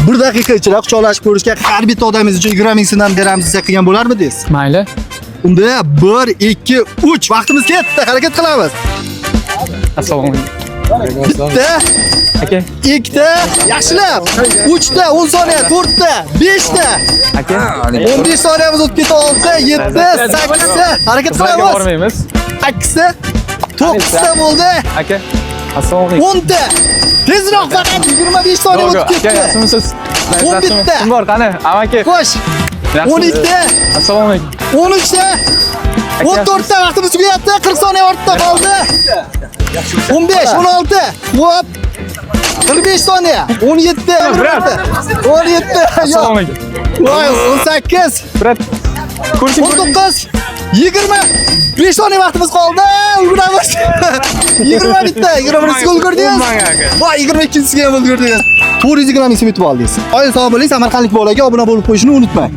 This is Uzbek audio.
1 daqiqa ichida quchoqlashib ko'rishga har bitta odamingiz uchun 20 ming so'mdan beramiz desa qilgan bo'larmidingiz? Mayli. Unda 1 2 3 vaqtimiz ketdi. Harakat qilamiz. Assalomu alaykum. Bitta, Aka. ikkita, yaxshilab. 3 ta, 10 soniya, 4 ta, 5 ta. Aka. 15 soniyamiz o'tib ketdi. 6, 7, 8 ta. Harakat Sizlarga qilamiz. bormaymiz. 8 ta, 9 ta bo'ldi. Aka. Assalomu alaykum. 10 ta. Tezroq faqat 25 soniya o'tib Aka, ketdi. yaxshimisiz? 10 bitta. Kim bor qani? Amaki. Xo'sh. 12 ta, Assalomu alaykum. 13 ta. 14 ta vaqtimiz tugayapti. 40 soniya ortda qoldi. 15, 16. Hop. 45 soniya. 17, 17. Assalomu alaykum. Voy, 18. Brat. Ko'rishing 19, 20. 5 soniya vaqtimiz qoldi. Ulguramiz. 20 bitta, 21 ulgurdingiz. Voy, 22-siga ham ulgurdingiz. 420 ming so'm yutib oldingiz. Oila sog' bo'ling, samarqandlik bolaga obuna bo'lib qo'yishni unutmang.